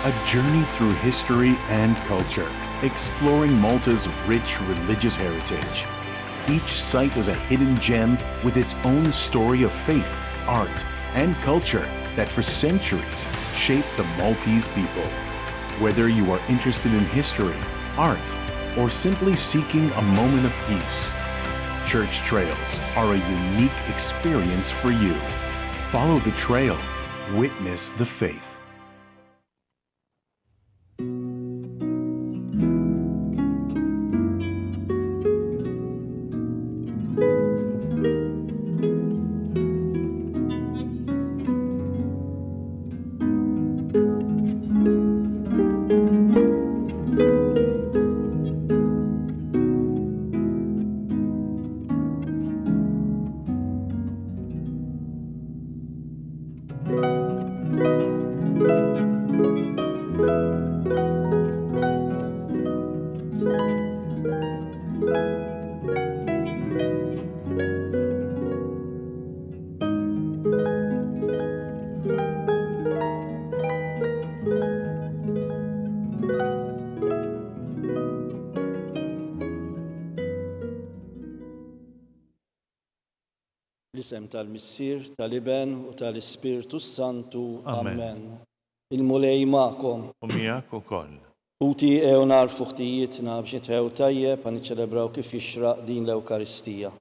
A journey through history and culture, exploring Malta's rich religious heritage. Each site is a hidden gem with its own story of faith, art, and culture that for centuries shaped the Maltese people. Whether you are interested in history, art, or simply seeking a moment of peace, Church Trails are a unique experience for you. Follow the trail, witness the faith. L-isem tal-Missier, tal-Iben u tal-Ispirtu Santu. Amen. Il-mulej ma'kom. U miegħek ukoll. Uti ew narfu ħtijietna biex nitħew tajjeb għan niċċelebraw kif jixraq din l-Ewkaristija.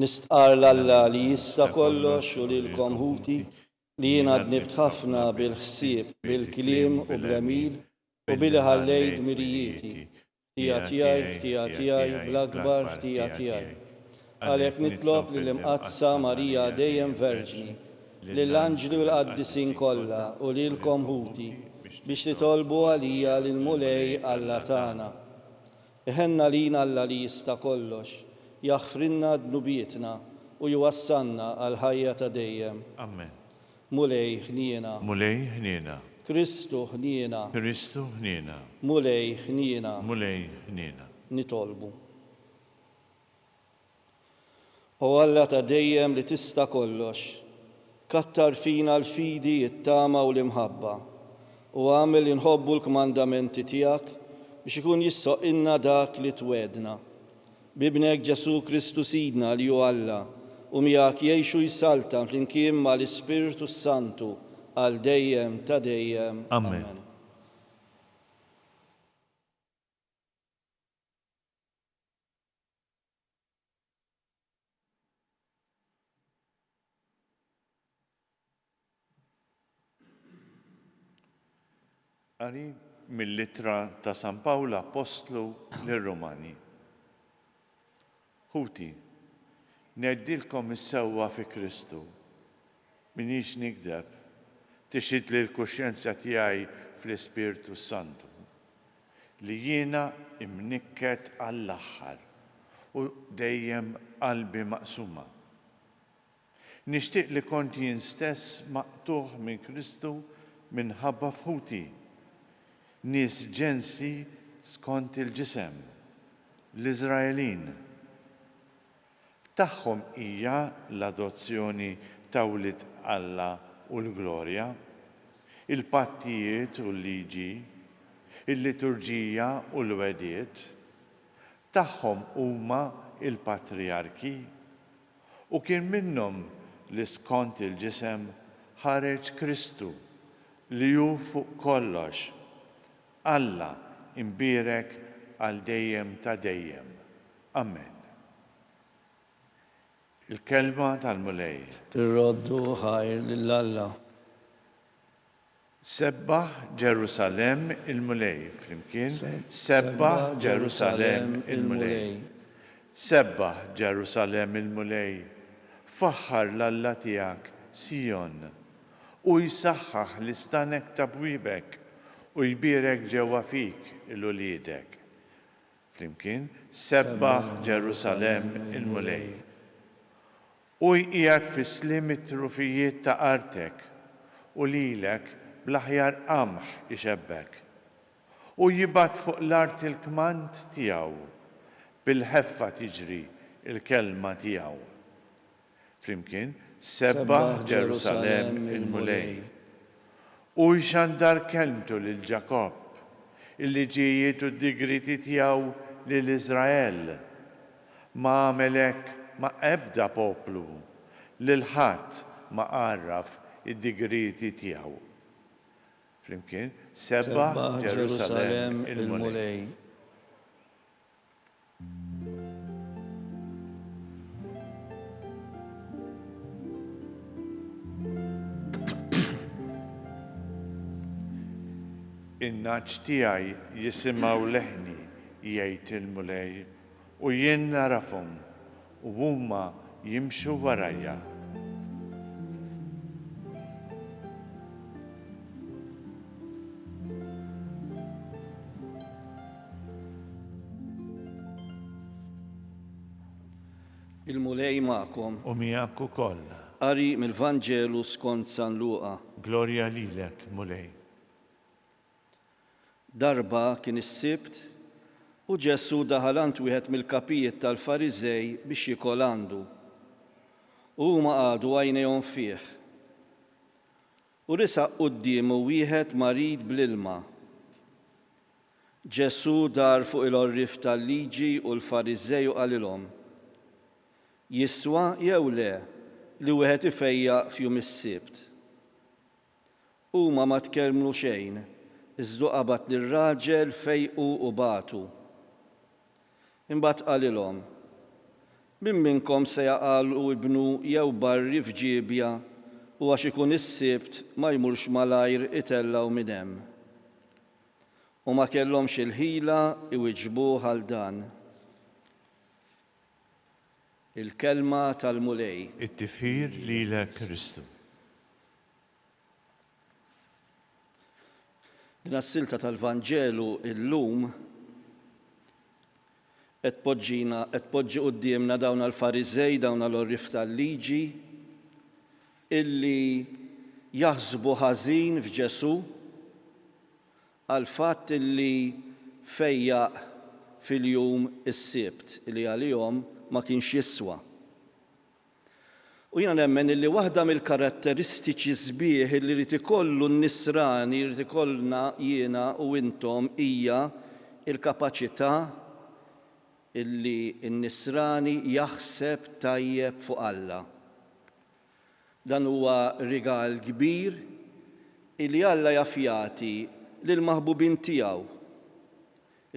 Nistqar l-Alla li jista' kollox u lilkom ħuti li jiena dnibt ħafna bil-ħsieb, bil-kliem u bl-għamil u bil-ħallejt mirijieti. Ħtija bl-akbar ħtija tiegħi. Għalhekk nitlob lill-imqazza Marija dejjem Verġni, lill-anġli u l-qaddisin kollha u lilkom ħuti biex titolbu għalija lill-mulej Alla tagħna. Iħenna lina Alla li jista' kollox, jaħfrinna dnubietna u jwassalna għal ħajja ta' dejjem. Amen. Mulej ħniena. Mulej ħniena. Kristu ħniena. Kristu ħniena. Mulej ħniena. Mulej ħniena. Nitolbu. O Alla ta' dejjem li tista' kollox, kattar fina l-fidi, it-tama u l-imħabba u għamel inħobbu l-kmandamenti tiegħek biex ikun jissoqilna dak li twedna. Bibnek Ġesu Kristu Sidna li hu Alla u miegħek jgħixu jsaltan flimkien mal-Ispirtu Santu għal dejjem ta' dejjem. Amen. Qari mill-Littra ta' San Pawla Apostlu lir-Rumani. Ħuti, ngħiddilkom is-sewwa fi Kristu. Minix nikdeb, tixhid li l-kuxjenza tiegħi fl-Ispirtu Santu li jiena imnikket għall-aħħar u dejjem qalbi maqsuma. Nixtieq li kont jien stess maqtuħ minn Kristu minħabba fħuti, nies ġensi skont il-ġisem, l-Iżraelin. Tagħhom hija l-adozzjoni ta' wlied Alla u l-glorja, il-pattijiet u l-liġi, il-liturġija u l-wediet, tagħhom huma il-patriarki u kien minnhom li skont il-ġisem ħareġ Kristu li hu fuq kollox, Alla imbierek għal dejjem ta' dejjem. Amen. Il-kelma tal-mulej. Tirroddu ħajr lill-Alla. Sebbaħ Ġerusalem il-mulej. Flimkien. Sebbaħ Ġerusalem il-mulej. Sebbaħ Ġerusalem il-mulej. Faħħar l-Alla tiegħek Sion u jsaħħaħ l-istanek ta' bwiebek u jbierek ġewwa fik il-uliedek. Flimkien. Sebbaħ Ġerusalem il-mulej. U jqiegħed fi-slim it-trufijiet ta' artek u lilek bl-aħjar qamħ ixebbek. U jibgħat fuq l-art il-kmand tiegħu bil-ħeffa tiġri il-kelma tiegħu. Flimkien, sebbaħ Ġerusalem il-mulej. U jxandar kelmtu lil Ġakob, il-liġijiet u d-digriti tiegħu lil Iżrael. Ma għamelek ma ebda poplu, lil ħadd ma qarraf id-digriti tiegħu. Flimkien, sebbaħ Ġerusalem il-mulej. In-naċ tiegħi jisimgħu leħni jgħid il-mulej u jien narafhom u huma jimxu warajja. Il-mulej magħkom. U miegħek ukoll. Qari mill-Vanġelu skont San Luqa. Glorja lilek, mulej. Darba kien is-sibt u Ġesu daħalant wieħed mill-kapijiet tal-Fariżej biex jikolandu. U huma qagħdu għajnejhom fih. U risaq qudiemu wieħed marid bl-ilma. Ġesu dar fuq il-orrif tal-liġi u l-Fariżej u qalilhom: jiswa jew le li wieħed ifejjaq f'jum is-sibt. Huma ma tkellmu xejn, iżda qabad lir-raġel fejqu u batu. Imbagħad qalilhom: min minnkom se jaqalu ibnu jew barri f'ġiebja u għax ikun is-sibt ma jmurx malajr itellaw minn hemm. U ma kellhomx il-ħila iwiġbuh għal dan. Il-kelma tal-mulej. It-tifħir lilek Kristu. Din is-silta tal-Vanġelu illum qed poġġi qudiemna dawn għall-Fariżej, dawn għall-orrif tal-liġi illi jaħsbu ħażin f'Ġesu għal fatt illi fejjaq fil-jum is-sibt illi għalihom ma kienx jiswa. U jiena nemmen illi waħda mill-karatteristiċi sbieħ illi rid ikollu n-nisrani, rid ikollna jiena u intom hija il-kapaċità illi n-nisrani jaħseb tajjeb fuq Alla. Dan huwa rigal kbir illi Alla jaf jagħti lill-maħbubin tiegħu.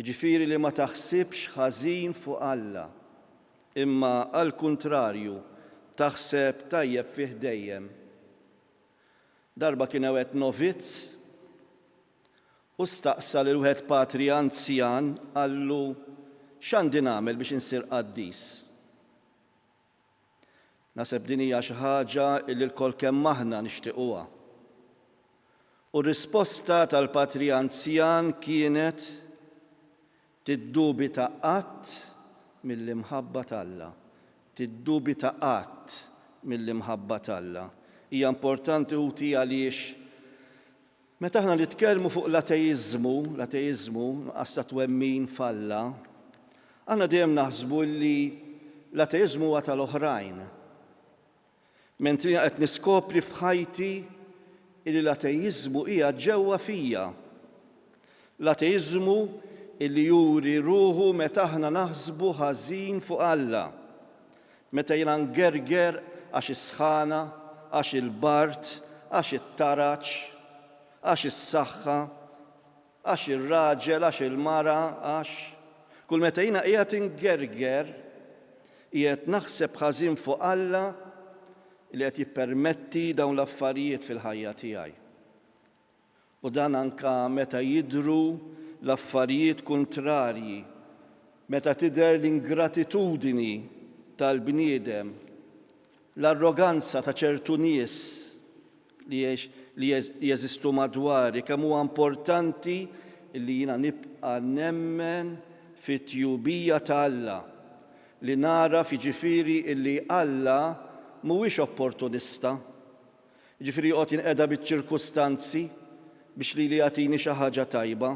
Jiġifieri li ma taħsibx ħażin fuq Alla, imma għall-kuntrarju taħseb tajjeb fih dejjem. Darba kien hawn novizz u staqsa lil wieħed patri anzjan qallu: x'għandi nagħmel biex insir qaddis? Naħseb din hija xi ħaġa li l-kol kemm aħna nixtiequha. U r-risposta tal-patri anzjan kienet: tiddubita qatt mill-imħabba t'Alla. Tiddubita qatt mill-imħabba t'Alla. Hija importanti uti għaliex meta aħna nitkellmu fuq l-ateiżmu nuqqas ta' twemmin f'Alla, aħna dejjem naħsbu li l-ateiżmu huwa tal-oħrajn. Mentri qed niskopri f'ħajti li l-ateiżmu hija ġewwa fija. L-ateiżmu illi juri ruħu meta aħna naħsbu ħażin fuq Alla. Meta jiena ngerger għax is-sħana, għax il-bart, għax it-taraċ, għax is-saħħa, għax ir-raġel, għax il-mara, għax kull meta jiena qiegħed ingerger qiegħed naħseb ħażin fuq Alla li qed jippermetti dawn l-affarijiet fil-ħajja tiegħi. U dan anke meta jidhru l-affarijiet kuntrarji, meta tidher l-ingratitudini tal-bniedem, l-arroganza ta' ċertu nies li jeżistu madwari, kemm huwa importanti li jiena nibqa' nemmen fit-tjubija ta' Alla, li nara fiġifieri illi Alla mhuwiex opportunista, jiġifieri joqgħod jinqeda biċ-ċirkustanzi biex li jagħtini xi ħaġa tajba,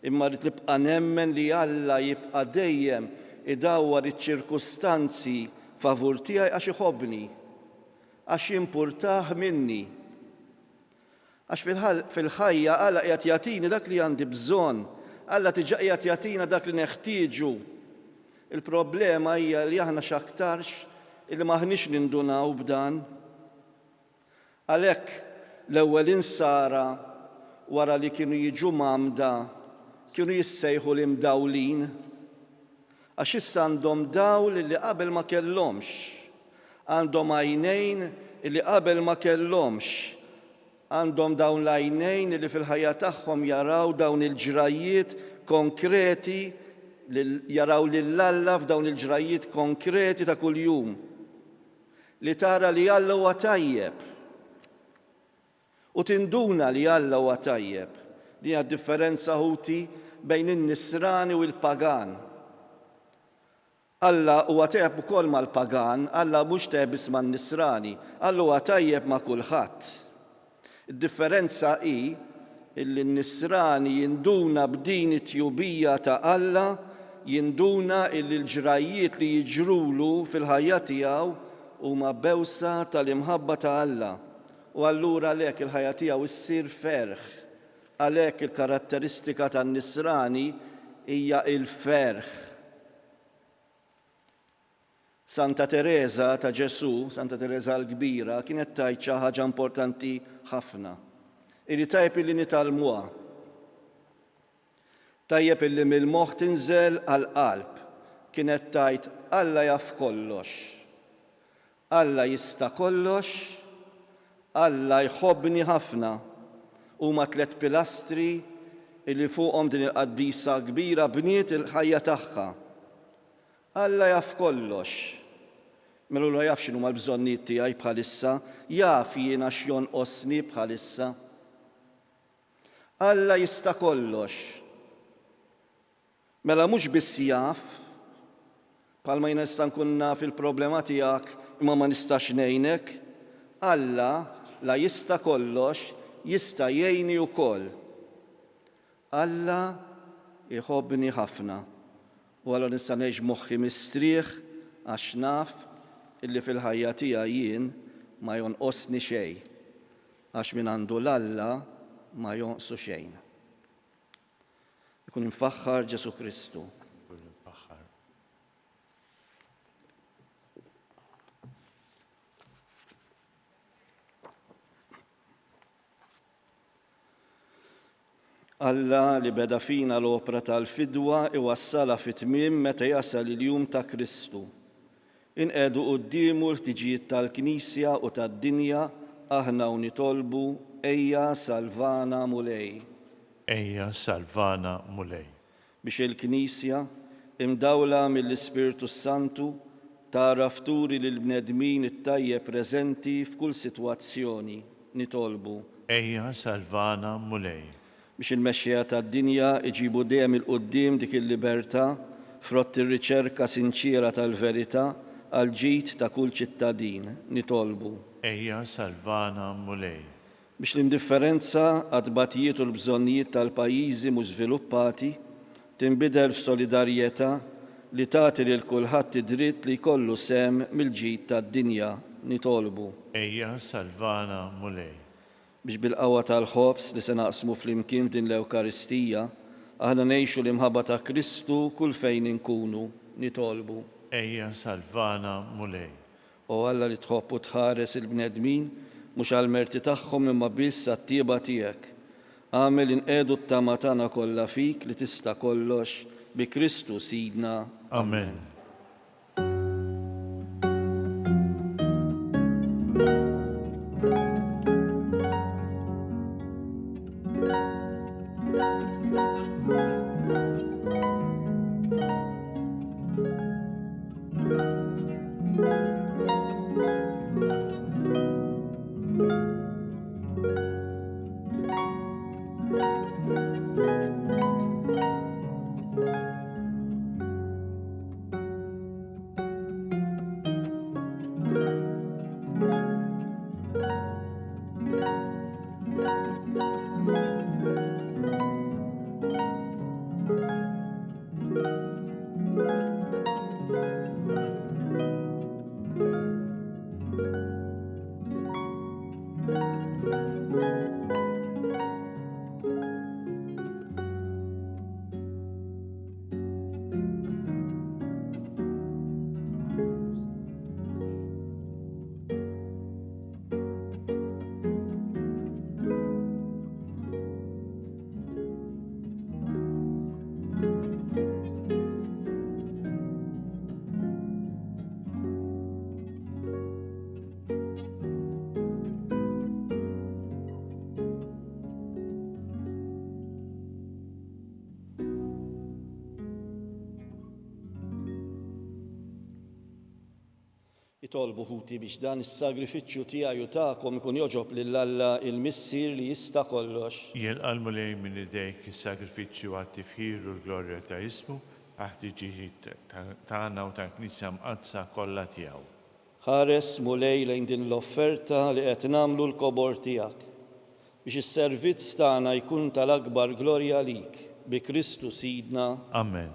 imma rrid nibqa' nemmen li Alla jibqa' dejjem idawwar iċ-ċirkustanzi favur tiegħi għax iħobbni, għax jimpurtah minni. Għax fil-ħajja Alla qiegħed jagħtini dak li għandi bżonn, Alla tiġa qiegħed jagħtina dak li neħtieġu. Il-problema hija li aħna x'aktarx illi maħniex nindunaw b'dan. Għalhekk l-ewwel insara wara li kienu jiġu mamda kienu jissejħu l-imdawlin, għax issa għandhom dawl li qabel ma kellhomx, għandhom għajnejn li qabel ma kellhomx, għandhom dawn l-għajnejn li fil-ħajja tagħhom jaraw dawn il-ġrajiet konkreti, jaraw lill-Alla f'dawn il-ġrajiet konkreti ta' kuljum, li tara li Alla huwa tajjeb u tinduna li Alla huwa tajjeb. Din hija differenza ħuti bejn in-nisrani u l-pagan. Alla huwa tajjeb ukoll mal-pagan, Alla mhux tajjeb biss man-nisrani, Alla huwa tajjeb ma' kulħadd. Id-differenza hi illi n-nisrani jinduna b'din it-tjubija ta' Alla, jinduna illi l-ġrajiet li jiġrulu fil-ħajja tiegħu huma bewsa tal-imħabba ta' Alla. U allura għalhekk il-ħajja tiegħu issir ferħ. Għalhekk il-karatteristika tan-nisrani hija il-ferħ. Santa Teresa ta' Ġesu, Santa Teresa l-Kbira, kienet tgħid xi ħaġa importanti ħafna. Ili tajjeb illi nitalmuha. Tajjeb illi mill-moħħ tinżel għall-qalb. Kienet tgħid Alla jaf kollox. Alla jista' kollox, Alla jħobbni ħafna. Huma 3 pilastri illi fuqhom din il-qaddisa kbira bniet il-ħajja tagħha. Alla jaf kollox. Mela la jaf x'inhuma l-bżonnijiet tiegħi bħalissa, jaf jiena x'jonqosni bħalissa. Alla jista' kollox. Mela mhux biss jaf, bħalma jiena nista' nkun naf il-problema tiegħek imma ma nistax ngħinek, Alla la jista' kollox, jista' jgħinni wkoll. Alla jħobbni ħafna. U għallu nista' ngħix moħħi mistrieħ għax naf illi fil-ħajja tiegħi jien ma jonqosni xejn, għax min għandu l-Alla ma jonqsu xejn. Ikun infaħħar Ġesu Kristu. Alla li beda fina l-opra tal-fidwa iwassala fit-tmiem meta jasal il-jum ta' Kristu. Inqedu qudiemu l-ħtiġijiet tal-Knisja u tad-dinja aħna u nitolbu ejja salvana mulej. Ejja salvana mulej. Biex il-Knisja imdawla mill-Ispirtu Santu tara fturi lill-bnedmin it-tajjeb preżenti f'kull sitwazzjoni nitolbu. Ejja salvana mulej. Biex il-mexxija tad-dinja iġibu dejjem il-qudiem dik il-libertà frott ir-riċerka sinċira tal-verità għal ġid ta' kull ċittadin nitolbu. Ejja salvana mulej. Biex l-indifferenza għad-batijiet u l-bżonnijiet tal-pajjiżi mhux żviluppati tinbidel f'solidarjetà li tagħti lil kulħadd id-dritt li jkollu sehem mill-ġid tad-dinja nitolbu. Ejja salvana mulej. Biex bil-qawwa tal-ħobs li se naqsmu flimkien din l-Ewkaristija, aħna ngħixu l-imħabba ta' Kristu kull fejn inkunu nitolbu. Ejja salvana mulej. U Alla li tħobb u tħares il-bnedmin mhux għall-merti tagħhom imma biss għat-tieba tiegħek. Għamel inqedu t-tama tagħna kollha fik li tista' kollox bi Kristu Sidna. Amen. Itolbu ħuti biex dan is-sagrifiċċju tiegħu tagħkom ikun joġob lil Alla il-Missier li jista' kollox. Jilqalmu lejn minn idejk is-sagrifiċċju għat-tifħir u l-glorja ta' ismu ħtiġijiet tagħna u tal-Knisja mqadsa kollha tiegħu. Ħares mulej lejn din l-offerta li qed nagħmlu l-kobor tiegħek biex is-servizz tagħna jkun tal-akbar glorja lik bi Kristu Sidna. Amen.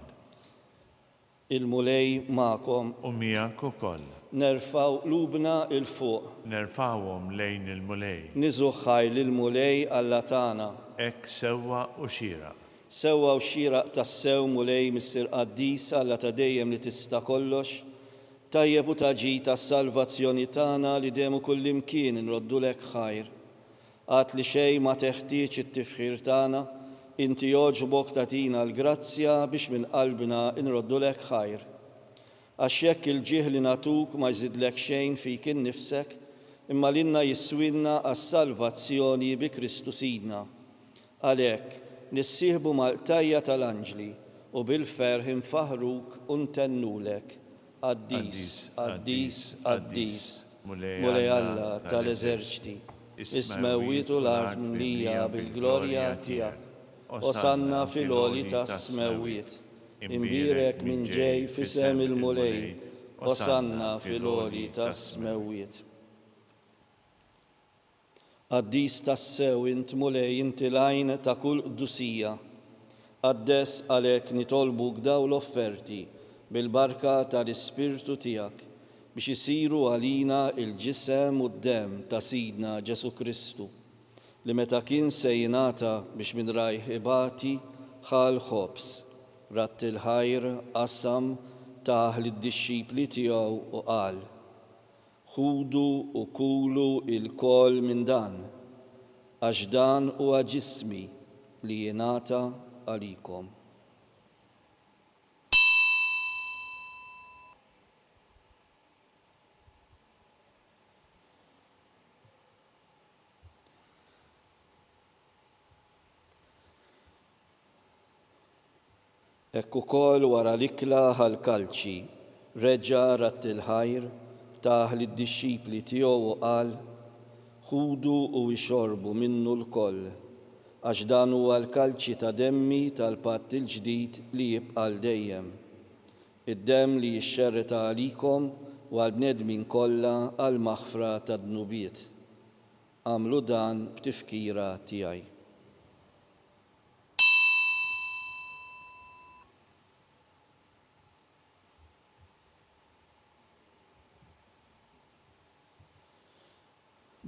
Il-mulej magħkom. U miegħek ukoll. Nerfaw qlubna il fuq. Nerfawhom lejn il-mulej. Niżu ħajl il-mulej Alla tagħna. Hekk sewwa u xieraq. Sewwa u xieraq tassew mulej Missier Qaddis Alla ta' dejjem li tista' kollox. Tajjeb u taġi tas-salvazzjoni tagħna li dejjem kullimkien inroddulek ħajr. Għad li xejn ma teħtieġ it-tifħir tagħna, inti jogħġbok tagħtina l-grazzja biex minn qalbna inroddulek ħajr. Għax jekk il-ġieħ li natuk ma jżidlek xejn fik innifsek, imma lilna jiswilna għas-salvazzjoni bi Kristu Sidna. Għalhekk nissieħbu mal-qtajja tal-anġli u bil-ferħ infaħruk u ntennulek. Qaddis, Qaddis, Qaddis, mulej Alla tal-eżerċiti, ismewwiet u l-art mlija bil-glorja tiegħek. Osanna fil-għoli tas-smewwiet. Imbirek minn ġej fisem il-mulej, osanna fil-għoli tas-smewwiet. Qaddis tassew int mulej inti lajn ta' kull qdusija. Qaddes għalhekk nitolbuk daw l-offerti bil-barka tal-Ispirtu tiegħek biex isiru għalina il-ġisem u d-dem ta' Sidna Ġesu Kristu li meta kien se jingħata biex minn rajh ibati ħal ħobs. Ratt il-ħajr qassam taħ lid-dixxipli tiegħu u qal: ħudu u kulu il-kol minn dan, għax dan huwa ġismi li jingħata għalikom. Hekk ukoll wara l-ikla ħall-kalċi reġa' ratt il-ħajr taħ lid-dixxipli tiegħu u qal: ħudu u jxorbu minnu l-koll, għax dan huwa l-kalċi ta' demmi tal-patt il-ġdid li jibqa' dejjem. Id-demm li jixxerreta għalikom u għall-bnedmin kollha għal maħfra tad-dnubiet. Għamlu dan b'tifkira tiegħi.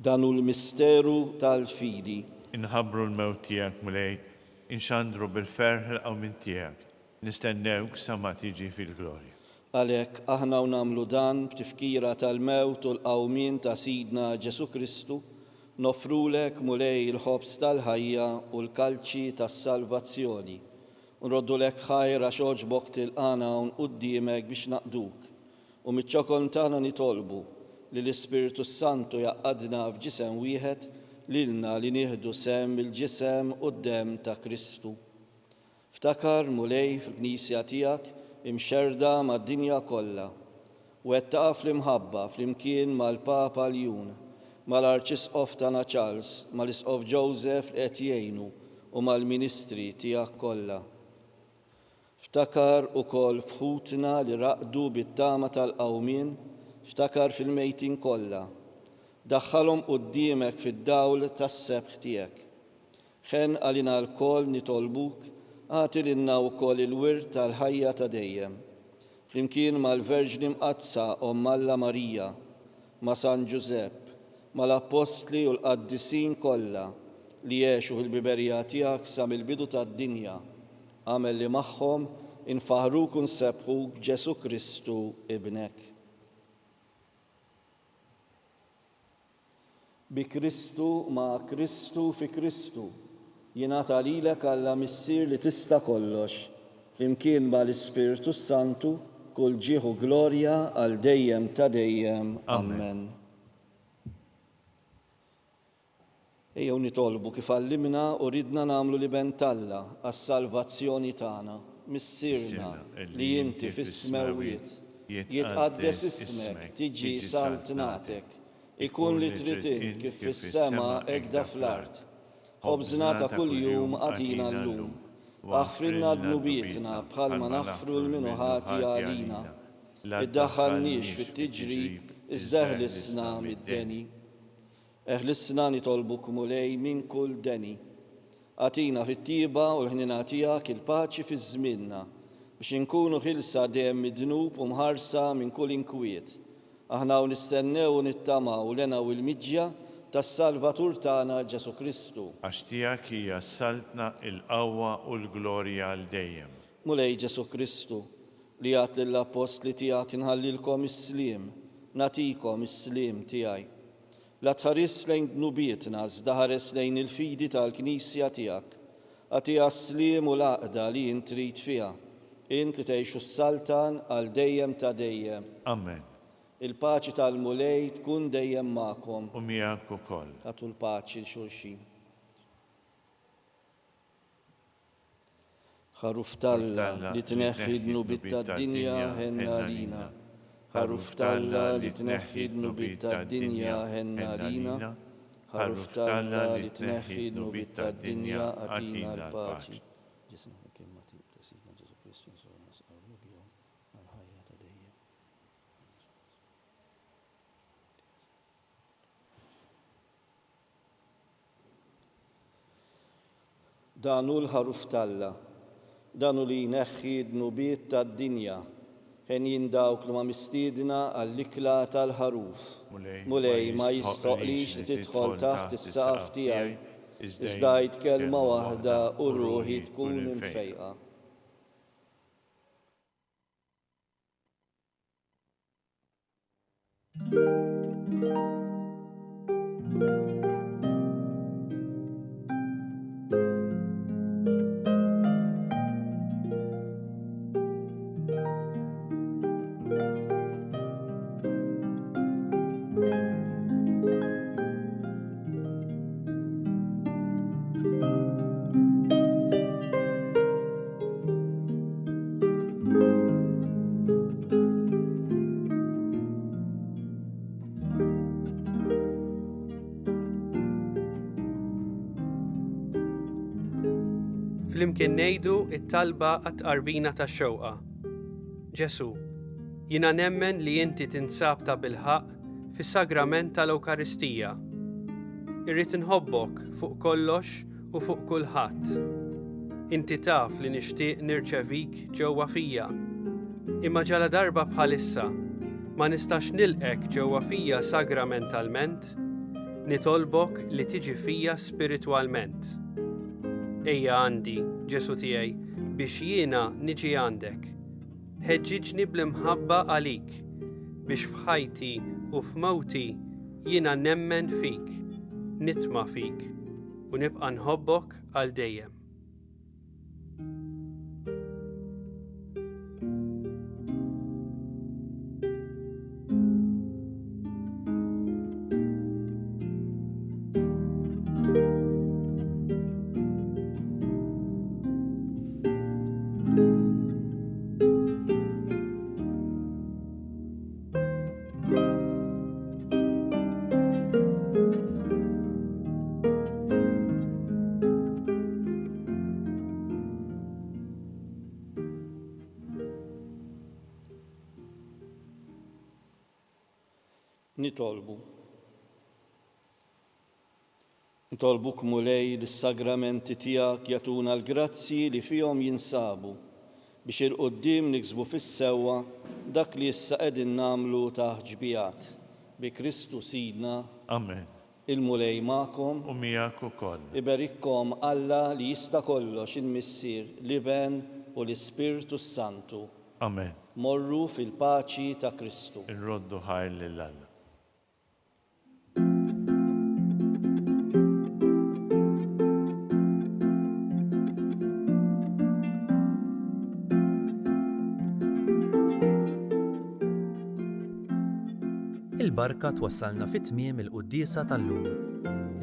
Dan hu l-misteru tal-fidi. Inħabbru l-mewt tiegħek mulej, inxandru bil-ferħ il-qawmin tiegħek. Nistennewk sa ma tiġi fil-glorja. Għalhekk aħna nagħmlu dan b'tifkira tal-mewt u l-qawmien ta' Sidna Ġesu Kristu, nofrulek mulej il-ħobs tal-ħajja u l-kalċi tas-salvazzjoni. Nroddulek ħajr għax oġbok tilqana u nquddiemek biex naqduk. U miċ-ċokol tagħna nitolbu li l-Ispiritu Santu jaqqadna f'ġisem wieħed lilna li nieħdu sem il-ġisem u d-dem ta' Kristu. Ftakar mulej fil-Knisja tiegħek imxerda mad-dinja kollha u qed taqa' fl-imħabba flimkien mal-Papa Ljun, mal-Arċisqof tagħna Charles, mal-Isqof Joseph li qed jgħinu u mal-Ministri tiegħek kollha. Ftakar ukoll fħutna li raqdu bit-tama tal-qawmien, ftakar fil-mejtin kollha, daħħalhom quddiemek fid-dawl tas-sebħ tiegħek. Ħen għalina l-koll nitolbuk, għati lilna wkoll il-wirt tal-ħajja ta' dejjem. Flimkien mal-Verġni Mqazza Omm Alla Marija, ma' San Ġusepp, mal-Apostli u l-Qaddisin kollha li jgħixu fil-biberija tiegħek sa mill-bidu tad-dinja. Għamel li magħhom infaħruk u nsebħuk Ġesu Kristu ibnek. Bi Kristu ma' Kristu fi Kristu, jingħata lilek Alla Missier li tista' kollox, flimkien mal-Ispiritu Santu, kull ġieħ u glorja għal dejjem ta' dejjem. Amen. Ejjew nitolbu kif għallimna u ridna nagħmlu li bentalla għas-salvazzjoni tagħna, missierna li inti fis-smewwiet, jitqaddes ismek, tiġi saltnatek, ikun li trid kif fis-sema hekk fl-ard. Ħobżna ta' kuljum għatina llum, waħfrilna dnubietna bħalma naħfru l-minu ħati għalina. Iddaħħalniex fit-tiġrib, iżda eħlisna mid-deni. Eħlisna nitolbuk mulej minn kull deni. Għatina fit-tiba u l-ħnina tiegħek il-paċi fiż-żmienna biex inkunu ħilsa dejjem mid-dnub u mħarsa minn kull inkwiet. Aħna u nistennew u nittamaw lena u l-miġja tas-Salvatur tagħna Ġesu Kristu. Għax tiegħek hija s-saltna, il-qawwa u l-glorja għal dejjem. Mulej Ġesu Kristu li għat lill-apostli tiegħek inħallilkom is-sliem, natikom is-sliem tiegħi. La tħares lejn dnubietna, iżda ħares lejn il-fidi tal-Knisja tiegħek. Għatiha s-sliem u l-għaqda li int trid fiha. Int li tgħixu s-saltan għal dejjem ta' dejjem. Amen. Il-paċi tal-mulej tkun dejjem magħkom. U miegħek ukoll. Tagħtu l-paċi xulxin. Ħaruf talla li tneħħi d-nubiet tad-dinja ħenna lina. Ħaruf talla li tneħħi d-nubiet tad-dinja ħenna lina. Ħaruf talla li tneħħi d-nubiet tad-dinja għatina l-paċi. Danu l-ħaruf talla, danu li jneħħi d-nubiet tad-dinja, ħen jindawk li ma mistiedna għall-ikla tal-ħaruf. Mulej ma jistoqlix li tidħol taħt is-saqaf tiegħi, iżda kelma waħda u ruħi tkun imfejqa. Flimkien ngħidu t-talba għat-tqarbina tax-xewqa. Ġesu, jiena nemmen li inti tinsab ta' bilħaq fis-sagrament tal-Ewkaristija. Irrid inħobbok fuq kollox u fuq kulħadd. Inti taf li nixtieq nirċevik ġewwa fija. Imma ġala darba bħalissa ma nistax nilqek ġewwa fija sagramentalment, nitolbok li tiġi fija spiritwalment. Ejja għandi, Ġesu tiegħi, biex jiena niġi għandek. Ħeġġiġni bl-imħabba għalik, biex f'ħajti u f'mewti jiena nemmen fik, nitma' fik u nibqa' nħobbok għal dejjem. Nitolbuk mulej l-sagramenti tiegħek jagħtuna l-grazzi li fihom jinsabu biex il-qudiem niksbu fis-sewwa dak li issa qegħdin nagħmlu ta' ħġbijat. Bi Kristu Sidna. Amen. Il-mulej magħkom U miegħek ukoll. Iberikkom Alla li jista' kollox il-Missier, l-Iben u l-Ispirtu Santu. Amen. Morru fil-paċi ta' Kristu. Irroddu ħajr lil Alla. Il-barka twassalna fit-tmiem il-quddiesa tal-lum.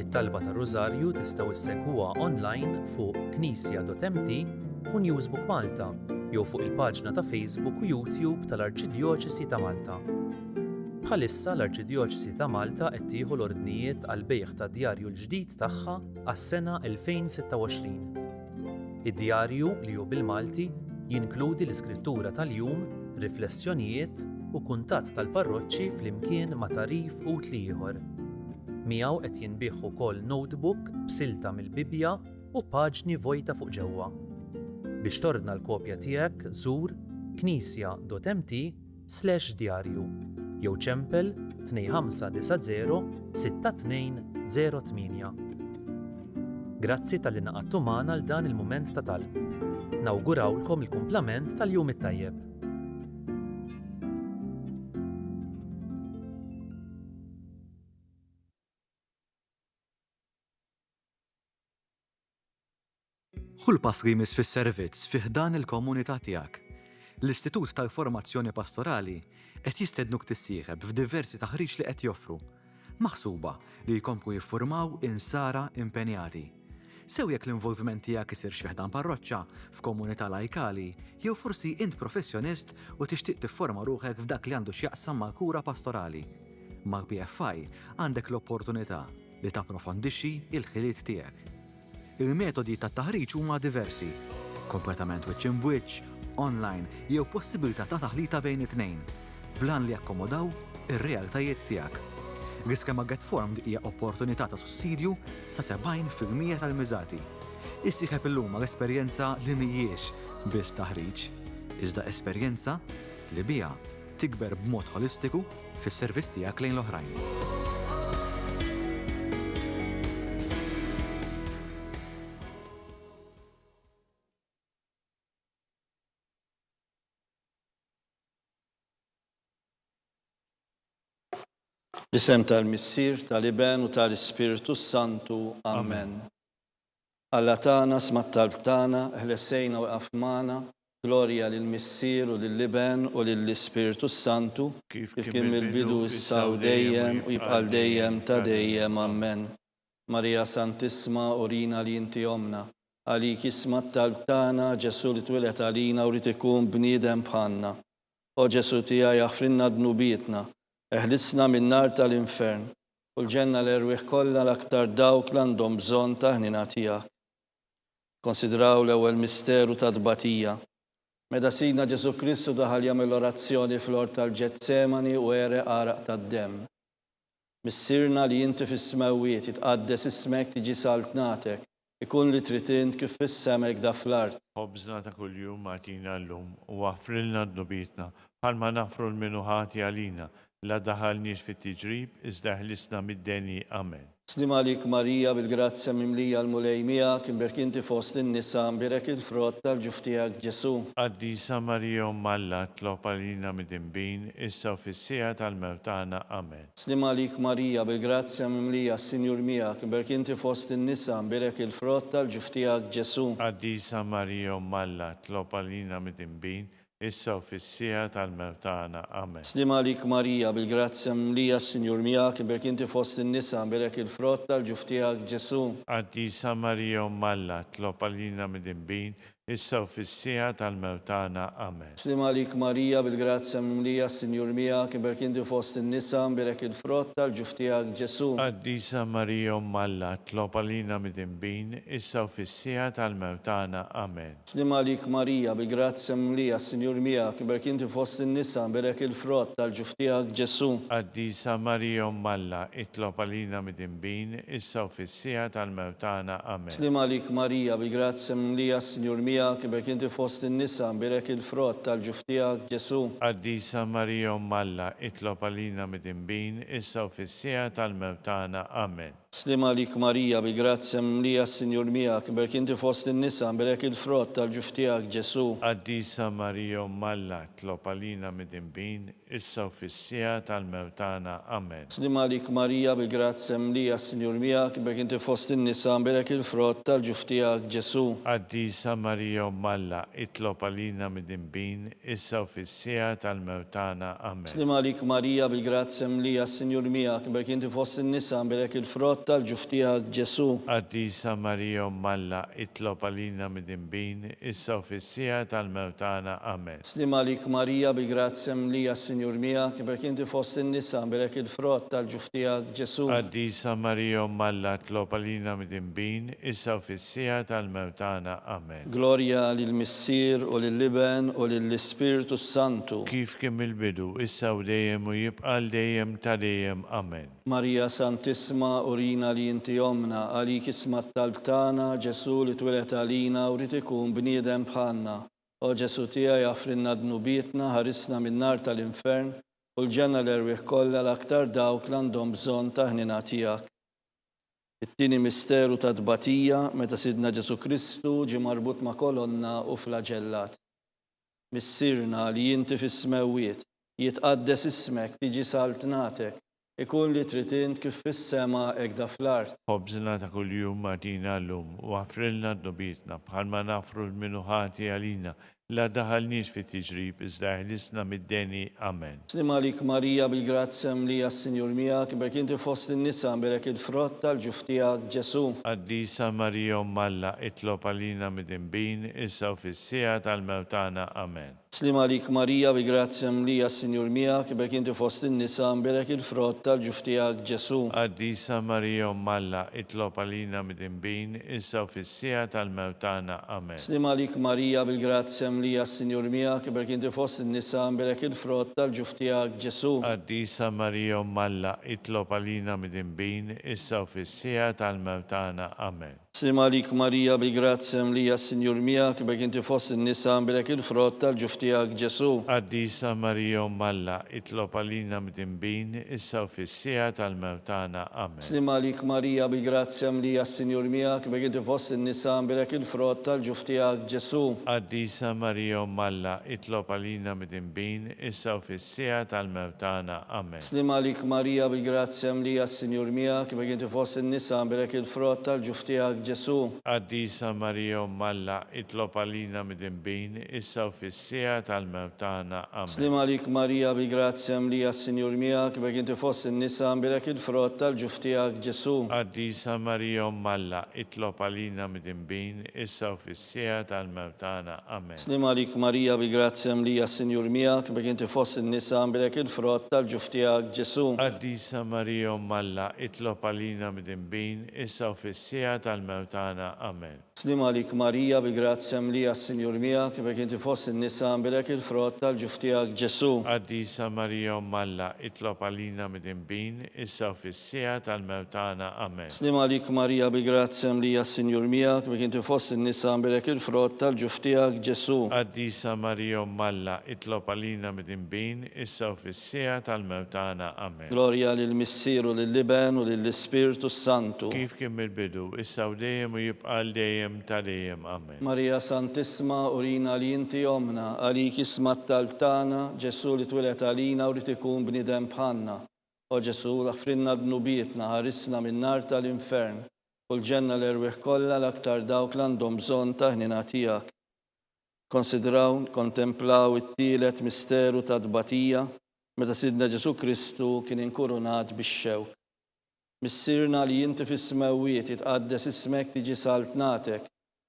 It-talba tar-Rużarju tistgħu issegħuha online fuq knisja.mt u Newsbook Malta. jew fuq il-paġna ta' Facebook u YouTube tal-Arċidjoċesi ta' Malta. Bħalissa l-Arċidjoċesi ta' Malta qed tieħu l-ordnijiet għal bejgħ tad-djarju l-ġdid tagħha għas-sena 2026. Id-djarju li hu bil-Malti jinkludi l-iskrittura tal-jum, riflessjonijiet u kuntatt tal-parroċċi flimkien ma' tarif utli ieħor. Miegħu qed jinbigħ ukoll notebook b'silta mill-Bibja u paġni vojta fuq ġewwa. Biex tordna l-kopja tiegħek żur knisja.mt/djarju jew ċempel 2590 6208. Grazzi tal-li naqadtu magħna għal dan il-mument ta' talb. Nawgurawlkom il-kumplament tal-jum it-tajjeb. Kull pass li jmiss fis-servizz fih dan il-komunità tiegħek. L-Istitut tal-Formazzjoni Pastorali qed jistednuk tissieħeb f'diversi taħriġ li qed joffru, maħsuba li jkomplu jiffurmaw insara impenjati. Sew jekk l-involviment tiegħek isir fih dan parroċċa f'komunità lajkali, jew forsi int professjonist u tixtieq tifforma ruħek f'dak li għandu x'jaqsam mal-kura pastorali. Mal-PFI għandek l-opportunità li tapprofondixxi il-ħiliet tiegħek. Il-metodi ta' taħriġ huma diversi, kompletament wiċċ in wiċċ, online jew possibilità ta' taħlita bejn it-tnejn, blan li jakkomodaw ir-realtajiet tiegħek. L-iskema Get Formed hija opportunità ta' sussidju sa 70% tal-miżati. Issieħeb illum l-esperjenza li mhijiex biss taħriġ, iżda esperjenza li biha tikber b'mod holistiku fis-servizz tiegħek lejn l-oħrajn. Bisem tal-Missier, tal-Iben u tal-Ispiritu Santu. Amen. Alla tagħna smat talb tagħna, ħlessejna u qafmana, glorja lill-Missier u lill-Iben u lill-Ispiritu Santu, kif kien mill-bidu issa u dejjem u jibqal dejjem ta' dejjem. Amen. Marija Santissima, urina li inti omna, għalik ismat talb tagħna, Ġesu li twilet għalina u rid ikun bniedem bħalna. O Ġesu tiegħi jaħfrinna dnubietna, eħlisna min-nar tal-infern, u l-ġenna l-erwieħ kollha l-aktar dawk li għandhom bżonn ta' ħnina tiegħek. Konsidraw l-ewwel misteru ta' tbatija. Meta Sidna Ġesu Kristu daħal jagħmel orazzjoni fl-ort tal-Ġetsemani u ereq għaraq tad-demm. Missirna li inti fis-smewwiet jitqaddes ismek tiġi saltnatek, ikun li trid int kif fis-semek da fl-art. Ħobżna ta' kuljum għatina llum u għafrilna d-nubietna, bħalma nafru l-minuħati għalina, la daħalniex fit-tiġrib, iżda ħlisna mid-deni. Amen. Slim għalik Marija bil-grazzja mimlija l-mulej miegħek, imberk inti fost in-nisa mbirek il-frott tal-ġuf tiegħek Ġesu. Qaddisa Marija Malla tlob għalina mid-imbin, issa u fis-sija tal-mewt tagħna. Amen. Slim għalik Marija bil-grazzja mimlija s-Sinjur miegħek, imberk inti fost in-nisa mbirek il-frott tal-ġuf tiegħek Ġesu. Qaddisa Marija Malla tlob għalina mid-imbin, issa u fis-sija tal-mewt tagħna. Amen. Slim għalik Marija bil-grazzja mimlija s-Sinjur miegħek, imberk inti fost in-nisa mbirek il-frott tal-ġuf tiegħek Ġesu. Qaddisa Marija Malla tlob għalina mid-imbin, issa u fis-sija tal-mewt tagħna. Amen. Slim għalik Marija bil-grazzja mimlija s-Sinjur miegħek, imberk inti fost in-nisa mbirek il-frott tal-ġuf tiegħek Ġesu. Qaddisa Marija Malla tlob għalina mid-imbin, issa u fis-sija tal-mewt tagħna. Amen. Slim għalik Marija bil-grazzja mimlija s-Sinjur miegħek, imberk inti fost in-nisa mbirek il-frott tal-ġuf tiegħek Ġesu. Qaddisa Marija Malla tlob għalina mid-imbin, issa u fis-sija tal-mewt tagħna. Amen. Slim għalik Marija bil-grazzja mimlija s-Sinjur miegħek, imberk inti fost in-nisa mbirek il-frott tal-ġuf tiegħek Ġesu. Qaddisa Marija Malla tlob għalina mid-imbin, issa u fis-sija tal-mewt tagħna. Amen. Slim għalik Marija bil-grazzja mimlija s-Sinjur miegħek, imberk inti fost in-nisa mbirek il-frott tal-ġuf tiegħek Ġesu. Qaddisa Marija Malla tlob għalina mid-imbin, issa u fis-sija tal-mewt tagħna. Amen. Slim għalik Marija bil-grazzja mimlija s-Sinjur miegħek, imberk inti fost in-nisa mbirek il-frott tal-ġuf tiegħek Ġesu. Qaddisa Marija Malla tlob għalina mid-imbin, issa u fis-sija tal-mewt tagħna. Amen. Slim għalik Marija bil-grazzja mimlija s-Sinjur miegħek, imberk inti fost in-nisa mbirek il-frott il-frott tal-ġuf tiegħek Ġesu. Qaddisa Marija Malla, itlob għalina mid-imbin, issa u fis-sija tal-mewt tagħna. Amen. Slim għalik Marija bi grazzja mlija Sinjur miegħek, barek inti fost in-nisa, barek il-frott tal-ġuf tiegħek Ġesu. Qaddisa Marija Malla, itlob għalina mid-imbin, issa u fis-sija tal-mewt tagħna. Amen. Glorja lill-Missier u lill-Liben u lill-Ispiritu Santu. Kif kien mill-bidu, issa u dejjem u jibqa' dejjem ta' dejjem. Amen. Marija Santisma, urina li inti omna, għalik isma t-talb tagħna, Ġesu li twelet għalina u rid ikun bniedem bħalna. O Ġesu tiegħi jaffrinna dnubietna, ħarisna min-nar tal-infern u l-ġenna l-erwieħ kollha l-aktar dawk li għandhom bżonn ta' ħnina tiegħek. It-tieni misteru ta' tbatija meta Sidna Ġesu Kristu ġie marbut ma' kolonna u flaġellat. Missirna li inti fis-smewiet, jitqaddes ismek, tiġi saltnatek, ikun li trid int kif fis-sema hekk da fl-art. Ħobżna ta' kuljum matina llum u għafrilna d-nubitna bħalma nafru l-minuħati għalina la daħalniex fit-tiġrib iżda ħlisna mid-deni. Amen. Slim għalik Marija bil-grazzja mlija s-Sinjur miegħek, barek inti fost in-nisa, barek il-frott tal-ġuf tiegħek Ġesu. Qaddisa Marija Malla, itlob għalina mid-imbin, issa u fis-sija tal-mewt tagħna. Amen. Slim għalik Marija bil-grazzja mlija s-Sinjur miegħek, barek inti fost in-nisa, barek il-frott tal-ġuf tiegħek Ġesu. Qaddisa Marija Malla, itlob għalina mid-imbin, issa u fis-sija tal-mewt tagħna. Amen. Slim għalik Marija bil-grazzja mlija s-Sinjur miegħek, barek inti fost in-nisa, barek il-frott tal-ġuf tiegħek Ġesu. Qaddisa Marija Malla, itlob għalina mid-imbin, issa u fis-sija tal-mewt tagħna. Amen. Slim għalik Marija bil-grazzja mlija s-Sinjur miegħek, barek inti fost in-nisa, barek il-frott tal-ġuf tiegħek Ġesu. Qaddisa Marija Malla, itlob għalina mid-imbin, issa u fis-sija tal-mewt tagħna. Amen. Slim għalik Marija bil-grazzja mlija s-Sinjur miegħek, barek inti fost in-nisa, barek il-frott tal-ġuf tiegħek Ġesu. Qaddisa Marija Malla, itlob għalina mid-imbin, issa u fis-sija tal-mewt tagħna. Amen. Slim għalik Marija bil-grazzja mlija s-Sinjur miegħek, barek inti fost in-nisa, barek il-frott tal-ġuf tiegħek Ġesu. Qaddisa Marija Malla, itlob għalina mid-imbin, issa u fis-sija tal-mewt tagħna. Amen. Slim għalik Marija bil-grazzja mlija s-Sinjur miegħek, barek inti fost in-nisa, barek il-frott tal-ġuf tiegħek Ġesu. Qaddisa Marija Malla, itlob għalina mid-imbin, issa u fis-sija tal-mewt tagħna. Amen. Slim għalik Marija bil-grazzja mlija s-Sinjur miegħek, barek inti fost in-nisa, barek il-frott tal-ġuf tiegħek Ġesu. Qaddisa Marija Malla, itlob għalina mid-imbin, issa u fis-sija tal-mewt tagħna. Amen. Slim għalik Marija bil-grazzja mlija s-Sinjur miegħek, barek inti fost in-nisa, barek il-frott tal-ġuf tiegħek Ġesu. Qaddisa Marija Malla, itlob għalina mid-imbin, issa u fis-sija tal-mewt tagħna. Amen. Slim għalik Marija bil-grazzja mlija s-Sinjur miegħek, barek inti fost in-nisa, barek il-frott tal-ġuf tiegħek Ġesu. Qaddisa Marija Malla, itlob għalina mid-imbin, issa u fis-sija tal-mewt tagħna. Amen. Glorja lill-Missier u lill-Liben u lill-Ispiritu Santu. Kif kien mill-bidu, issa u dejjem u jibqa' dejjem ta' dejjem. Amen. Marija Santisma, urina li inti omna, għalik isma t-talb tagħna, Ġesu li twelet għalina u rid ikun bniedem bħalna. O Ġesu, ħafrinna dnubietna, ħarisna min-nar tal-infern u l-ġenna l-erwieħ kollha l-aktar dawk li għandhom bżonn ta' ħnina tiegħek. Konsidraw, kontemplaw it-tielet misteru ta' tbatija meta Sidna Ġesu Kristu kien inkurunat bix-xewk. Missirna li inti fis-smewiet, jitqaddes ismek, tiġi saltnatek,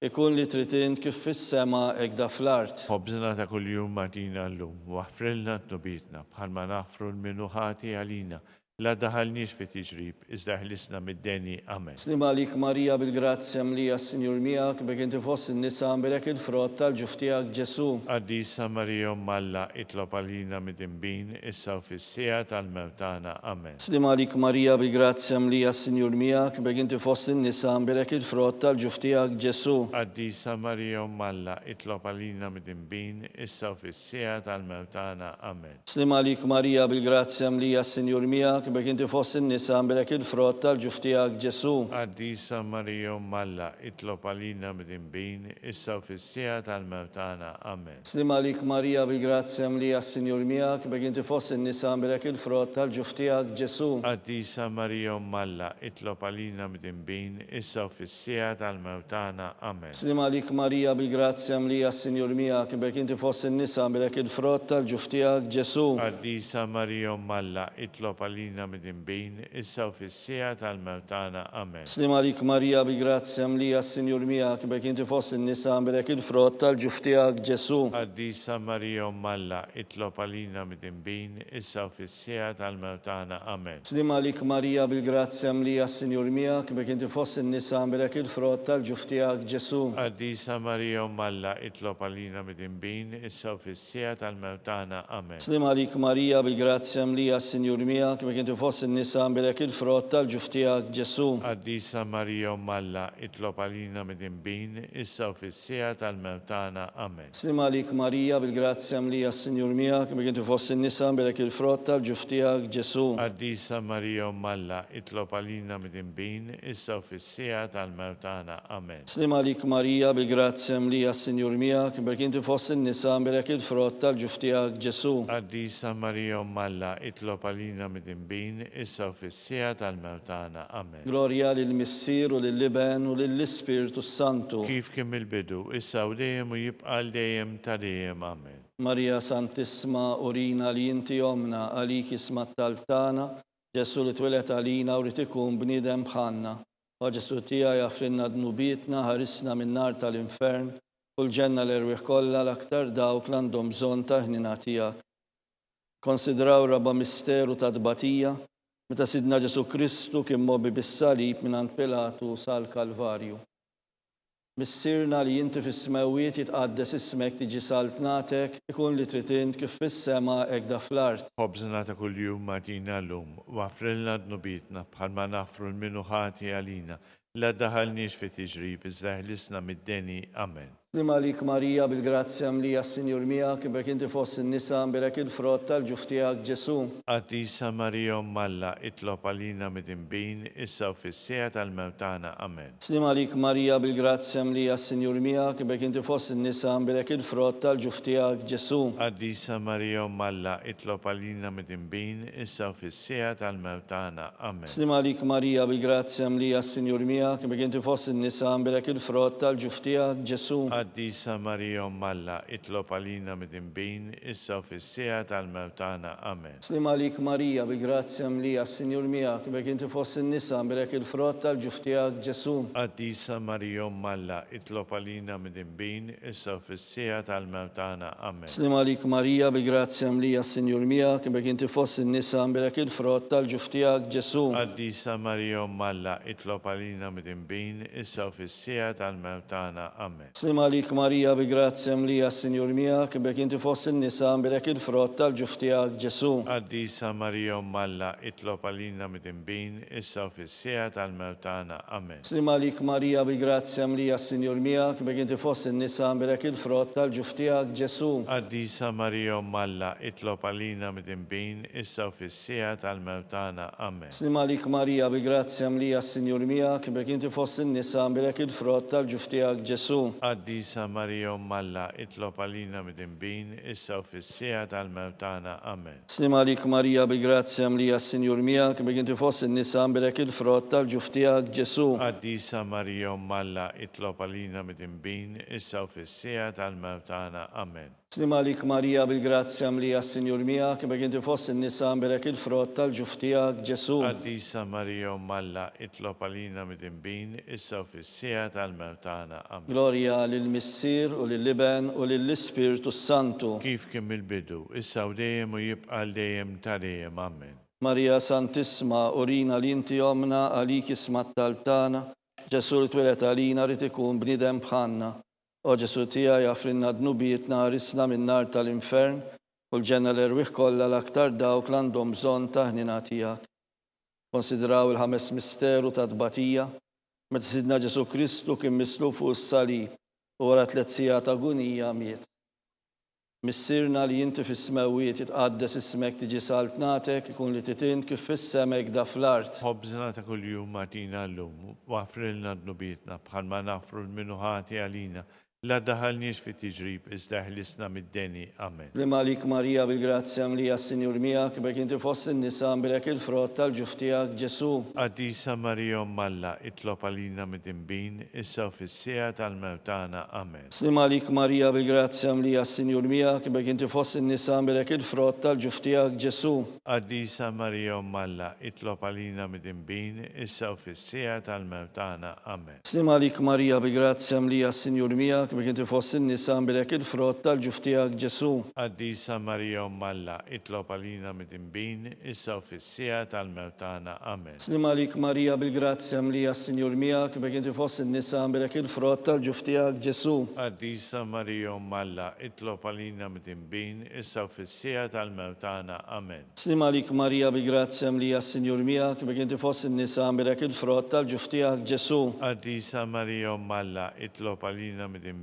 ikun li trid int kif fis-sema hekk da fl-art. Ħobżna ta' kuljum matina llum u għafrilna d-nubitna bħalma nafru l-minuħati għalina la daħalniex fit-tiġrib iżda ħlisna mid-deni. Amen. Slim għalik Marija bil-grazzja mlija s-Sinjur miegħek, barek inti fost in-nisa, barek il-frott tal-ġuf tiegħek Ġesu. Qaddisa Marija Malla, itlob għalina mid-imbin, issa u fis-sija tal-mewt tagħna. Amen. Slim għalik Marija bil-grazzja mlija s-Sinjur miegħek, barek inti fost in-nisa, barek il-frott tal-ġuf tiegħek Ġesu. Qaddisa Marija Malla, itlob għalina mid-imbin, issa u fis-sija tal-mewt tagħna. Amen. Slim għalik Marija bil-grazzja mlija s-Sinjur miegħek, barek inti fost in-nisa, barek il-frott tal-ġuf tiegħek Ġesu. Qaddisa Marija Malla, itlob għalina mid-imbin, issa u fis-sija tal-mewt tagħna. Amen. Slim għalik Marija bil-grazzja mlija s-Sinjur miegħek, barek inti fost in-nisa, barek il-frott tal-ġuf tiegħek Ġesu. Qaddisa Marija Malla, itlob għalina mid-imbin, issa u fis-sija tal-mewt tagħna. Amen. Slim għalik Marija bil-grazzja mlija s-Sinjur miegħek, barek inti fost in-nisa, barek il-frott tal-ġuf tiegħek Ġesu. Qaddisa Marija Malla, itlob għalina għalina mid-imbin, issa u fis-sija tal-mewtana. Amen. Slim għalik Marija bi grazzja mlija s-Sinjur miegħek bekk inti fost in-nisa għamilek il-frott tal-ġuf tiegħek Ġesu. Qaddisa Marija Malla, itlob għalina mid-imbin, issa u fis-sija tal-mewtana. Amen. Slim għalik Marija bi grazzja mlija s-Sinjur miegħek bekk inti fost in-nisa għamilek il-frott tal-ġuf tiegħek Ġesu. Qaddisa Marija Malla, itlob għalina mid-imbin, issa u fis-sija tal-mewtana. Amen. Slim għalik Marija bi grazzja mlija s-Sinjur miegħek bekk inti fost in-nisa għamilek il-frott tal-ġuf tiegħek Ġesu. Qaddisa Marija Malla, itlob għalina mid-imbin, issa u fis-sija tal-mewtana. Amen. Slim għalik Marija bil-grazzja mlija s-Sinjur miegħek bekk inti fost in-nisa għamilek il-frott tal-ġuf tiegħek Ġesu. Qaddisa Marija Malla, itlob għalina mid-imbin, issa u fis-sija tal-mewtana. Amen. Slim għalik Marija bil-grazzja mlija s-Sinjur miegħek bekk inti fost in-nisa għamilek il-frott tal-ġuf tiegħek Ġesu. Qaddisa Marija Malla, itlob għalina mid-imbin, issa u fis-sija tal-mewtana. Amen. Glorja lill-Missier u lill-Liben u lill-Ispiritu Santu. Kif kim il-bidu, issa u dejjem u jibqal dejjem ta' dejjem. Amen. Marija Santisma urina li inti omna għalik isma taltana, Ġesu li twilet għalina u ritikun bnidem bħanna. U Ġesu tija jafrinna dnubietna ħarisna minn nar tal-infern, u l-ġenna l-erwieħ kollha l-aktar dawk l-għandhom bżonn ta' ħnina tiegħek. Konsidraw raba misteru ta' dbatija, meta Sidna Ġesu Kristu kien mobbi bis-salib mingħand Pilatu sal-Kalvarju. Missirna li inti fis-smawiet jitqaddes ismek tiġi saltnatek, ikun li trid int kif fis-sema hekk da fl-art. Ħobżna ta' kuljum matina llum, wafrilna dnubietna bħalma nafru l-minu ħati għalina, la daħalniex fi tiġrib, iżda ħlisna mid-deni. Amen. Slim għalik Marija bil-grazzja mlija s-Sinjur miegħek bekk inti fost in-nisa għamilek il-frott tal-ġuf tiegħek Ġesu. Qaddisa Marija Malla, itlob għalina mid-imbin, issa u fis-sija tal-mewtana. Amen. Slim għalik Marija bil-grazzja mlija s-Sinjur miegħek bekk inti fost in-nisa għamilek il-frott tal-ġuf tiegħek Ġesu. Qaddisa Marija Malla, itlob għalina mid-imbin, issa u fis-sija tal-mewtana. Amen. Slim għalik Marija bil-grazzja mlija s-Sinjur miegħek bekk inti fost in-nisa għamilek il-frott tal-ġuf tiegħek Ġesu. Qaddisa Marija Malla, itlob għalina mid-imbin, issa u fis-sija tal-mewtana. Amen. Slim għalik Marija bil-grazzja mlija s-Sinjur miegħek bekk inti fost in-nisa għamilek il-frott tal-ġuf tiegħek Ġesu. Qaddisa Marija Malla, itlob għalina mid-imbin, issa u fis-sija tal-mewtana. Amen. Slim għalik Marija bil-grazzja mlija s-Sinjur miegħek bekk inti fost in-nisa għamilek il-frott tal-ġuf tiegħek Ġesu. Qaddisa Marija Malla, itlob għalina mid-imbin, issa u fis-sija tal-mewtana. Amen. Slim għalik Marija bi grazzja mlija s-Sinjur miegħek bekk inti fost in-nisa għamilek il-frott tal-ġuf tiegħek Ġesu. Qaddisa Marija Malla, itlob għalina mid-imbin, issa u fis-sija tal-mewtana. Amen. Slim għalik Marija bi grazzja mlija s-Sinjur miegħek bekk inti fost in-nisa għamilek il-frott tal-ġuf tiegħek Ġesu. Qaddisa Marija Malla, itlob għalina mid-imbin, issa u fis-sija tal-mewtana. Amen. Slim għalik Marija bi grazzja mlija s-Sinjur miegħek bekk inti fost in-nisa għamilek il-frott tal-ġuf tiegħek Ġesu. Qaddisa Marija Malla, itlob għalina mid-imbin, issa u fis-sija tal-mewtana. Amen. Slim għalik Marija bi grazzja mlija s-Sinjur miegħek bekk inti fost in-nisa għamilek il-frott tal-ġuf tiegħek Ġesu. Qaddisa Marija Malla, itlob għalina mid-imbin, issa u fis-sija tal-mewtana. Amen. Slim għalik Marija bil-grazzja mlija s-Sinjur miegħek bekk inti fost in-nisa għamilek il-frott tal-ġuf tiegħek Ġesu. Qaddisa Marija Malla, itlob għalina mid-imbin, issa u fis-sija tal-mewtana. Amen. Glorja lill-Missier u lill-Liben u lill-Ispiritu Santu. Kif kim il-bidu, issa u dejjem u jibqal dejjem ta' dejjem. Amen. Marija Santisma urina li inti omna għalik isma taltana, Ġesu li twilet għalina rid ikun bnidem bħanna. O Ġesu tija jafrinna dnubietna ħarisna minn nar tal-infern, u l-ġenna l-erwieħ kollha l-aktar dawk l-għandhom bżonn ta' ħnina tiegħek. Konsidraw il-ħames misteru ta' dbatija, meta Sidna Ġesu Kristu kien misluf fuq is-salib u wara 3 sigħat agonija miet. Missirna li inti fis-smawiet jitqaddes ismek tiġi saltnatek, ikun li titint kif fis-semek da fl-art. Ħobżna ta' kuljum matina llum, wafrilna dnubietna bħalma nafru l-minu ħati għalina, La daħalniex fi tiġrib iżda ħlisna mid-deni. Amen. Slim għalik Marija bil-grazzja mlija s-Sinjur miegħek, bek inti fost in-nisa bilek il-frott tal-ġuf tiegħek Ġesu. Għaddisa Marija Malla, itlob għalina mid-imbin, issa u fis-sija tal-mewtana. Amen. Slim għalik Marija bil-grazzja mlija s-Sinjur miegħek, bek inti fost in-nisa bilek il-frott tal-ġuf tiegħek Ġesu. Għaddisa Marija Malla, itlob għalina mid-imbin, issa u fis-sija tal-mewtana. Amen. Slim għalik Marija bil-grazzja mlija s-Sinjur miegħek, bek inti fost in-nisa bilek il-frott tal-ġuf tiegħek Ġesu. Għaddisa Marija Malla, itlob għalina mid-imbin, issa u fis-sija tal-mewtana. Amen. Slim għalik Marija bil-grazzja mlija s-Sinjur miegħek, bek inti fost in-nisa bilek il-frott tal-ġuf tiegħek Ġesu. Għaddisa Marija Malla, itlob għalina mid-imbin, issa u fis-sija tal-mewtana. Amen. Slim għalik Marija bil-grazzja mlija s-Sinjur miegħek, bek inti fost in-nisa bilek il-frott tal-ġuf tiegħek Ġesu. Għaddisa Marija Malla, itlob għalina mid-imbin,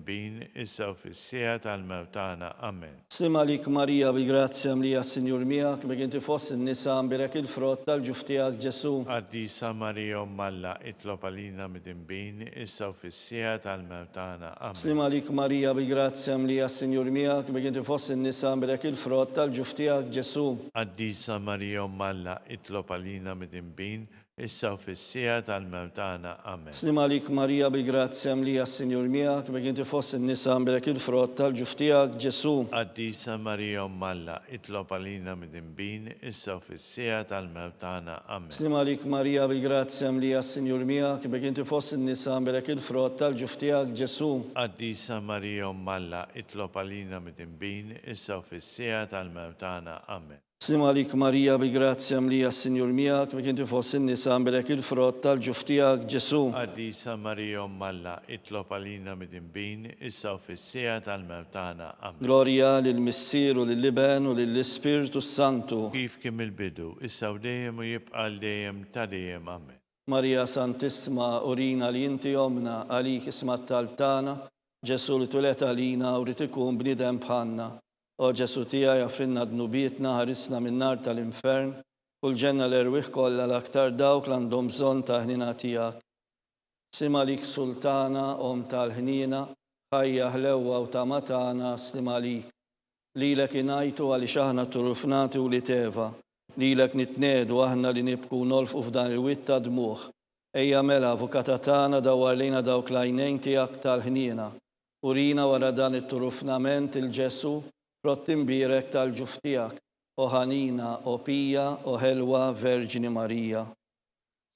issa u fis-sija tal-mewtana. Amen. Slim għalik Marija bil-grazzja mlija s-Sinjur miegħek, bek inti fost in-nisa bilek il-frott tal-ġuf tiegħek Ġesu. Għaddisa Marija Malla, itlob għalina mid-imbin, issa u fis-sija tal-mewtana. Amen. Slim għalik Marija bil-grazzja mlija s-Sinjur miegħek, bek inti fost in-nisa bilek il-frott tal-ġuf tiegħek Ġesu. Għaddisa Marija Malla, itlob għalina mid-imbin, issa u fis-sija tal-mewtana. Amen. Slim għalik Marija bil-grazzja mlija s-Sinjur miegħek, bek inti fost in-nisa bilek il-frott tal-ġuf tiegħek Ġesu. Għaddisa Marija Malla, itlob għalina mid-imbin, issa u fis-sija tal-mewtana. Amen. Slim għalik Marija bil-grazzja mlija s-Sinjur miegħek, bek inti fost in-nisa bilek il-frott tal-ġuf tiegħek Ġesu. Għaddisa Marija Malla, itlob għalina mid-imbin, issa u fis-sija tal-mewtana. Amen. Slim għalik Marija bil-grazzja mlija s-Sinjur miegħek, bek inti fost in-nisa bilek il-frott tal-ġuf tiegħek Ġesu. Għaddisa Marija Malla, itlob għalina mid-imbin, issa u fis-sija tal-mewtana. Amen. Glorja lill-Missier u lill-Iben u lill-Ispiritu Santu. Kif kim il-bidu, issa u dejjem u jibqal dejjem ta' dejjem. Amen. Marija Santissima, urina li inti omna għalik isma tal-tana, Ġesu li tulet għalina u rrid ikun bniedem bħalna. O Ġesu tiegħi għafrinna dnubietna, ħarisna min-nar tal-infern, u l-ġenna l-erwieħ kollha l-aktar dawk li għandhom bżonn ta' ħnina tiegħek. Sima lik Sultana, om tal-ħnina, ħajja ħlewwa u ta' matana, sima lik. Lilek ingħajtu għaliex aħna turufnati u li teva, lilek nitnedu aħna li nibku nolfqu f'dan il-witta dmuħ. Ejja mela avukata tagħna dawwar lejna dawk l-għajnejn tiegħek tal-ħnina. Urina wara dan it-turufnament il-Ġesu, frott imbirek tal-ġuf tiegħek, o ħanina, o pija, o ħelwa Verġini Marija.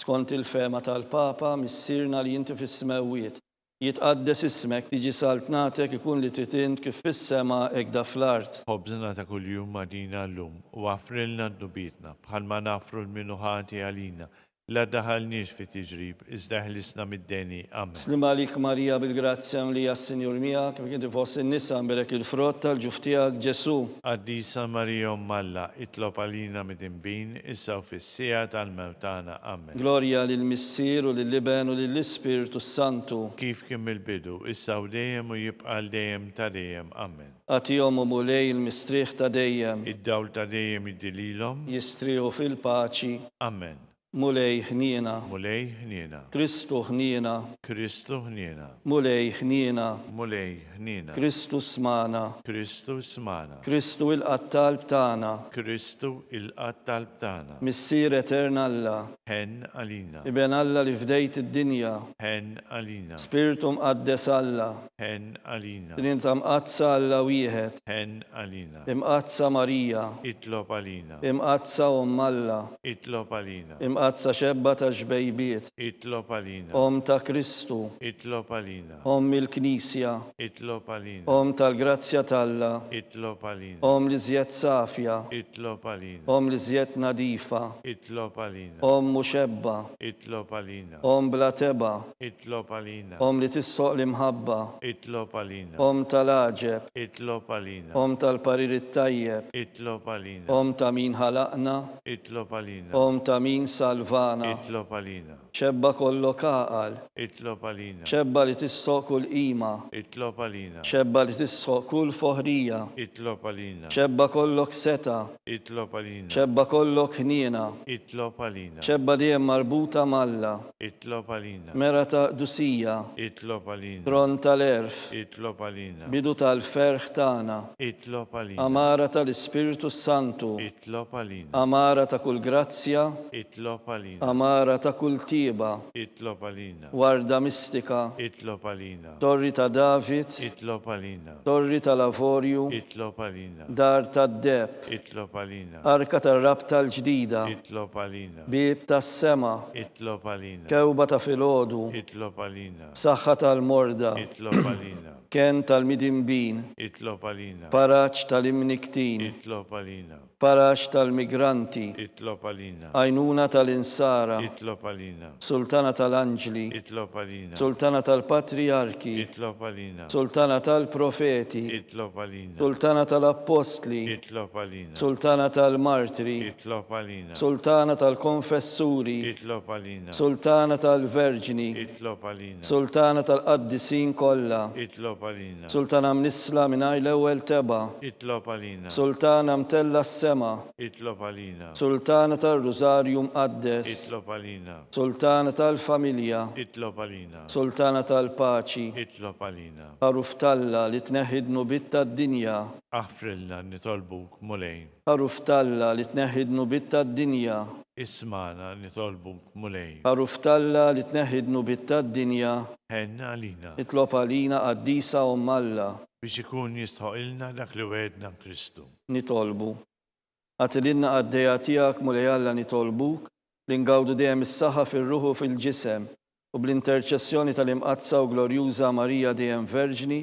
Skont il-fema tal-Papa, missirna li inti fis-smewwiet. Jitqaddes ismek, tiġi saltnatek ikun li tritint kif fis-sema ekda fl-art. Ħobżna ta' kuljum madina llum u għafrilna d-nubietna bħalma nafru l-minuħati għalina. La daħalniex fi tiġrib, iżda ħlisna mid-deni. Amen. Slim għalik Marija bil-grazzja mlija s-Sinjur miegħek, bek inti fost in-nisa bilek il-frott tal-ġuf tiegħek Ġesu. Għaddisa Marija Malla, itlob għalina mid-imbin, issa u fis-sija tal-mewtana. Amen. Glorja lill-Missier u lill-Iben u lill-Ispiritu Santu. Kif kim il-bidu, issa u dejjem u jibqal dejjem ta' dejjem. Amen. Għatihom u mulej il-mistrieħ ta' dejjem. Id-dawl ta' dejjem id-dililhom. Jistrieħu fil-paċi. Amen. Mulej ħniena. Mulej ħniena. Kristu ħniena. Kristu ħniena. Mulej ħniena. Mulej ħniena. Kristu smana. Kristu smana. Kristu il-qattal b'tana. Kristu il-qattal b'tana. Missier eterna Alla. Ħen għalina. Iben Alla li fdejt id-dinja. Ħen għalina. Spiritu mqaddes Alla. Ħen għalina. Din inta mqazza Alla wieħed. Ħen għalina. Imqazza Marija. Itlob għalina. Imqazza Alla. Itlob għalina. Imqazza xebba ta' ġbejbiet. Itlob għalina. Om ta' Kristu. Itlob għalina. Om il-Knisja. Itlob għalina. Om tal-grazzja talla. Itlob għalina. Om li żjed safja. Itlob għalina. Om li żjed nadifa. Itlob għalina. Om muxebba. Itlob għalina. Om bla teba. Itlob għalina. Om li tissoq l-imħabba. Itlob għalina. Om tal-aġeb. Itlob għalina. Om tal-parir it-tajjeb. Itlob għalina. Om ta' min ħalaqna. Itlob għalina. Om ta' min tissalvana. Itlob għalina. Xebba kollok għaqal. Itlob għalina. Xebba li tissoq kull qima. Itlob għalina. Xebba li tissoq kull foħrija. Itlob għalina. Xebba kollok seta. Itlob għalina. Xebba kollok ħniena. Itlob għalina. Xebba dejjem marbuta malla. Itlob għalina. Mera ta' dusija. Itlob għalina. Tron tal-erf. Itlob għalina. Bidu tal-ferħ tagħna. Itlob għalina. Amara tal-Ispiritu Santu. Itlob għalina. Amara ta' kull grazzja. Itlob għalina. Amara ta' kull tieba. Itlob għalina. Warda mistika. Itlob għalina. Torri ta' David. Itlob għalina. Torri tal-Avorju. Itlob għalina. Dar tad-deb. Itlob għalina. Arka tar-rab tal-ġdida. Itlob għalina. Bib tas-sema. Itlob għalina. Kewba ta' filgħodu. Itlob għalina. Saħħa tal-morda. Itlob għalina. Ken tal-midimbin. Itlob għalina. Paraċ tal-imniktin. Itlob għalina. Paraċ tal-migranti. Itlob għalina. Għajnuna tal-insara. Itlob għalina. Sultana tal-anġli. Itlob għalina. Sultana tal-patriarki. Itlob għalina. Sultana tal-profeti. Itlob għalina. Sultana tal-apostli. Itlob għalina. Sultana tal-martri. Itlob għalina. Sultana tal-konfessuri. Itlob għalina. Sultana tal-verġini. Itlob għalina. Sultana tal-qaddisin kollha. Itlob għalina. Sultana mnisla mingħajr l-ewwel teba. Itlob għalina. Sultana mtella s-sema. Itlob għalina. Sultana tal-Rużarju mqaddes. Itlob għalina. Sultana tal-familja. Itlob għalina. Sultana tal-paċi. Itlob għalina. Ħaruf talla li tneħħidnu bitta d-dinja. Aħfrilna nitolbuk mulej. Ħaruf talla li tneħħidnu bitta d-dinja. Ismana nitolbuk mulej. Ħaruf talla li tneħħidnu bitta d-dinja. Ħenna għalina. Itlob għalina qaddisa u malla. Biex ikun jistħoqilna dak li wedna Kristu. Nitolbu. Għatilinna għaddeja tijak mulej Alla nitolbuk li ngawdu dejjem is-saħħa fir-ruħu fil-ġisem u bl-interċessjoni tal-imqazza u glorjuża Marija dejjem Verġni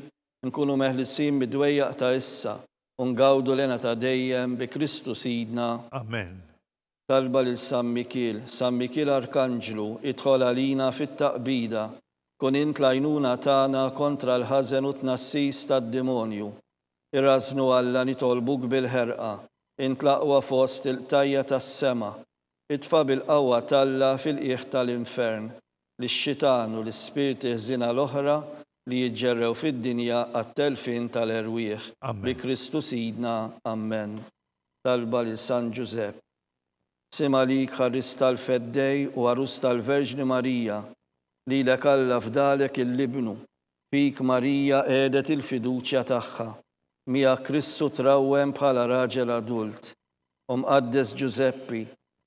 nkunu meħlisin mid-dwejjaq ta' issa u ngawdu lena ta' dejjem bi Kristu Sidna. Amen. Talba lil San Mikil Arkanġlu, idħol għalina fit-taqbida, kun int l-għajnuna tagħna kontra l-ħażen u tnassis tad-demonju. Irrażnu Alla nitolbuk bil-ħerqa, int l-aqwa fost il-tajja tas-sema, itfa' bil-qawwa talla fil-qiegħ tal-infern, lix-xitan u l-ispirti ħżina l-oħra li jiġġerrew fid-dinja għat-telfin tal-erwieħ. Bi Kristu Sidna. Amen. Talba lil San Ġusepp. Sima lik ħarris tal-feddej u għarus tal-Verġni Marija, li lek Alla fdalek il-libnu, fik Marija għedet il-fiduċja tagħha, mija Kristu trawwem bħala raġel adult. Mqaddes Giuseppi,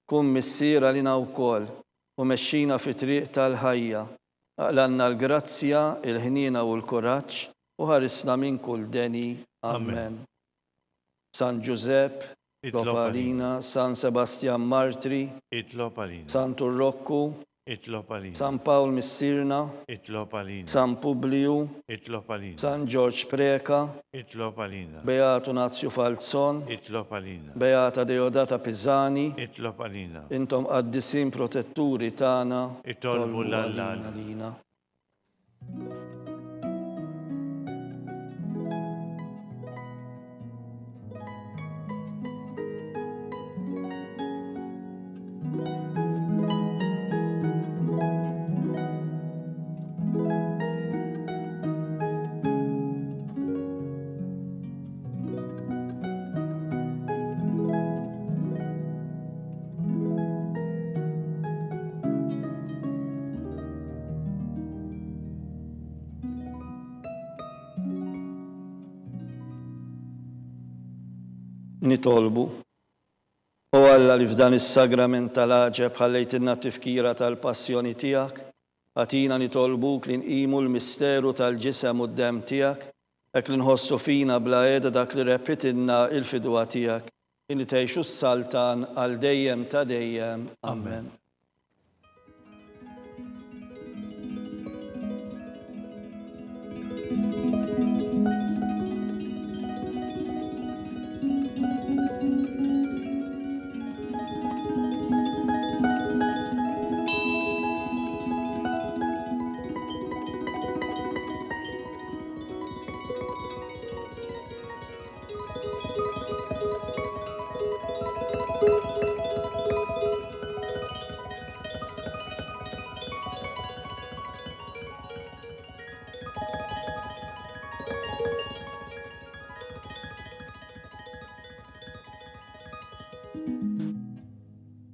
kun missiera lina wkoll u mexxina fi triq tal-ħajja, aqlanna l-grazzja, il-ħniena u l-kuraġġ u ħarisna minn kull deni. Amen. San Giuseppe, itlob għalina. San Sebastian Martri, itlob għalina. San Turrokku, itlob għalina. San Pawl Missirna, itlob għalina. San Publiu, itlob għalina. San George Preka, itlob għalina. Beatu Nazju Falzon, itlob għalina. Beata Deodata Pizzani, itlob għalina. intom qaddisin protetturi tagħna, Itolbu l-Alla. għalina. Nitolbu. U Alla li f'dan is-sagrament tal-aġeb ħallejtilna tifkira tal-passjoni tiegħek, għatina nitolbuk li nqimu l-misteru tal-ġisem u d-dem tiegħek, hekk li nħossu fina bla qiegħda dak li repitilna il-fidwa tiegħek, li tgħixu s-saltan għal dejjem ta' dejjem. Amen.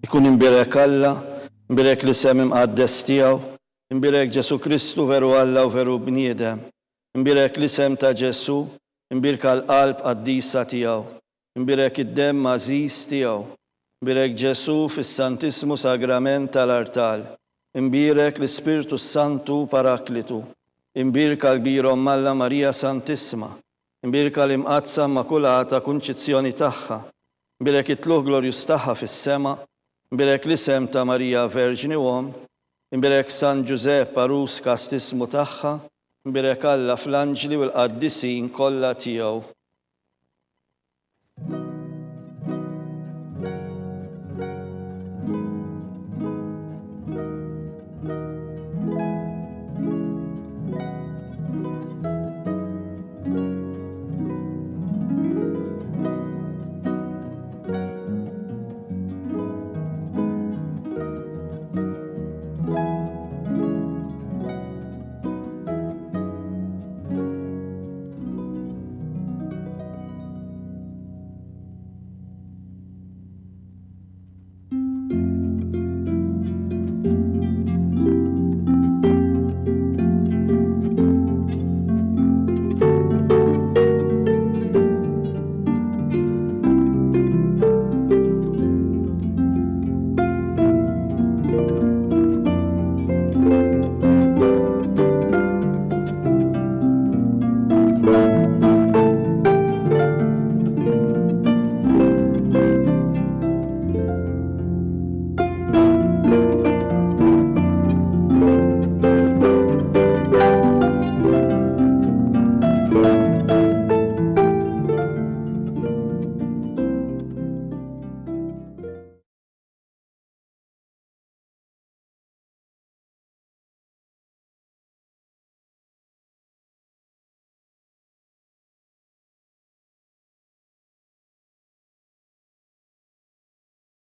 Ikun imbirek Alla, imbirek l-isem imqaddes tiegħu, imbirek Ġesu Kristu veru Alla u veru bniedem, imbirek l-isem ta' Ġesu, imbirka l-qalb qaddisa tiegħu, imbirek id-dem mażiż tiegħu, imbirek Ġesu fis-Santissimu Sagrament tal-Artal, imbirek l-Ispirtu Santu Paraklitu, imbirka l-Kbir Omm Alla Marija Santissima, imbirka l-Imqazza Immakulata Kunċizzjoni tagħha, imbirek it-tluħ glorjus tagħha fis-sema, imbirek l-isem ta' Marija Verġini Uomm, imbirek San Giuseppe Arus Kastismu tagħha, imbirek Alla fl-anġli u l-qaddisin kollha tiegħu.